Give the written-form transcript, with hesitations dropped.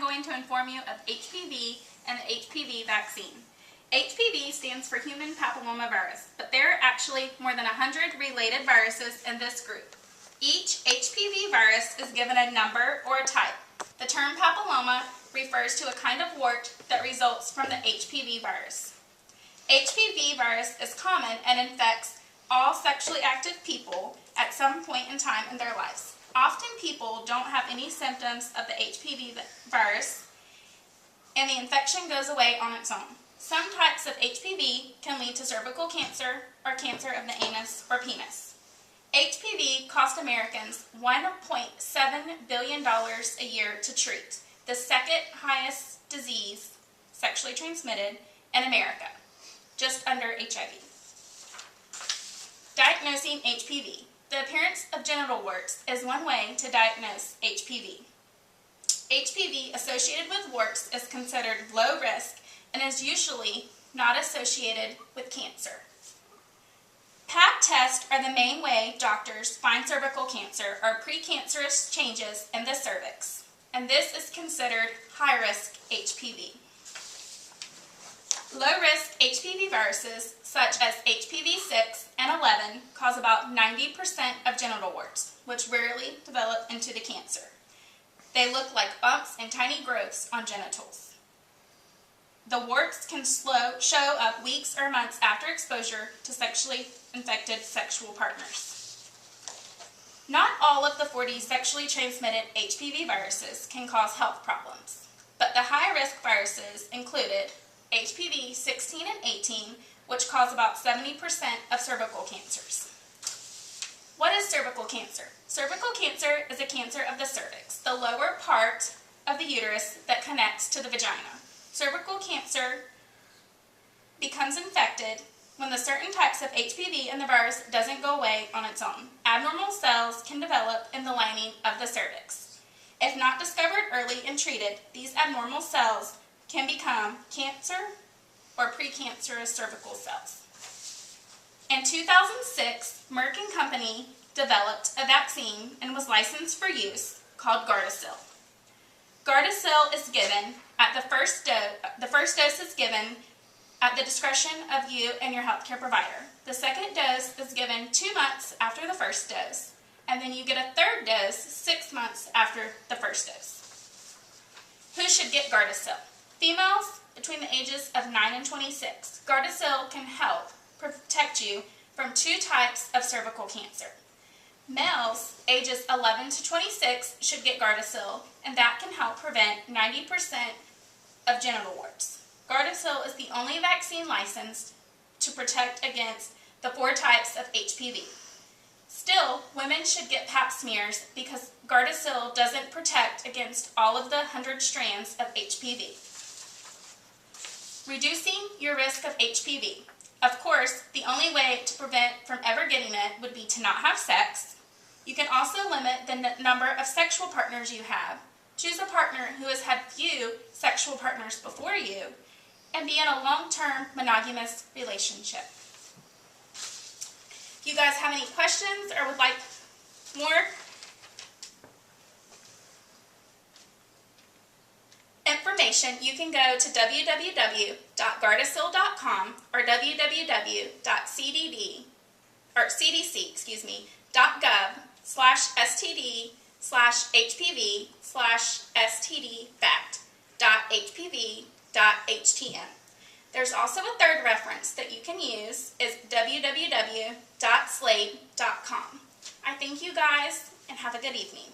going to inform you of HPV and the HPV vaccine. HPV stands for human papillomavirus, but there are actually more than 100 related viruses in this group. Each HPV virus is given a number or a type. The term papilloma refers to a kind of wart that results from the HPV virus. HPV virus is common and infects all sexually active people at some point in time in their lives. Often people don't have any symptoms of the HPV virus and the infection goes away on its own. Some types of HPV can lead to cervical cancer or cancer of the anus or penis. HPV cost Americans $1.7 billion a year to treat, the second highest disease sexually transmitted in America, just under HIV. Diagnosing HPV. The appearance of genital warts is one way to diagnose HPV. HPV associated with warts is considered low risk and is usually not associated with cancer. Pap tests are the main way doctors find cervical cancer or precancerous changes in the cervix, and this is considered high-risk HPV. Low-risk HPV viruses such as HPV 6 and 11 cause about 90% of genital warts, which rarely develop into the cancer. They look like bumps and tiny growths on genitals. The warts can show up weeks or months after exposure to sexually infected sexual partners. Not all of the 40 sexually transmitted HPV viruses can cause health problems, but the high-risk viruses included HPV 16 and 18, which cause about 70% of cervical cancers. What is cervical cancer? Cervical cancer is a cancer of the cervix, the lower part of the uterus that connects to the vagina. Cervical cancer becomes infected when the certain types of HPV in the virus doesn't go away on its own. Abnormal cells can develop in the lining of the cervix. If not discovered early and treated, these abnormal cells can become cancer or precancerous cervical cells. In 2006, Merck & Company developed a vaccine and was licensed for use called Gardasil. Gardasil is given at the first dose is given at the discretion of you and your healthcare provider. The second dose is given 2 months after the first dose, and then you get a third dose 6 months after the first dose. Who should get Gardasil? Females between the ages of 9 and 26. Gardasil can help protect you from 2 types of cervical cancer. Males ages 11 to 26 should get Gardasil, and that can help prevent 90% of genital warts. Gardasil is the only vaccine licensed to protect against the 4 types of HPV. Still, women should get pap smears because Gardasil doesn't protect against all of the 100 strands of HPV. Reducing your risk of HPV. Of course, the only way to prevent from ever getting it would be to not have sex. You can also limit the number of sexual partners you have. Choose a partner who has had few sexual partners before you, and be in a long-term monogamous relationship. If you guys have any questions or would like more information, you can go to www.gardasil.com or www.cdc/std/hpv/stdfact.hpv.htm. There's also a third reference that you can use is www.slate.com. I thank you guys and have a good evening.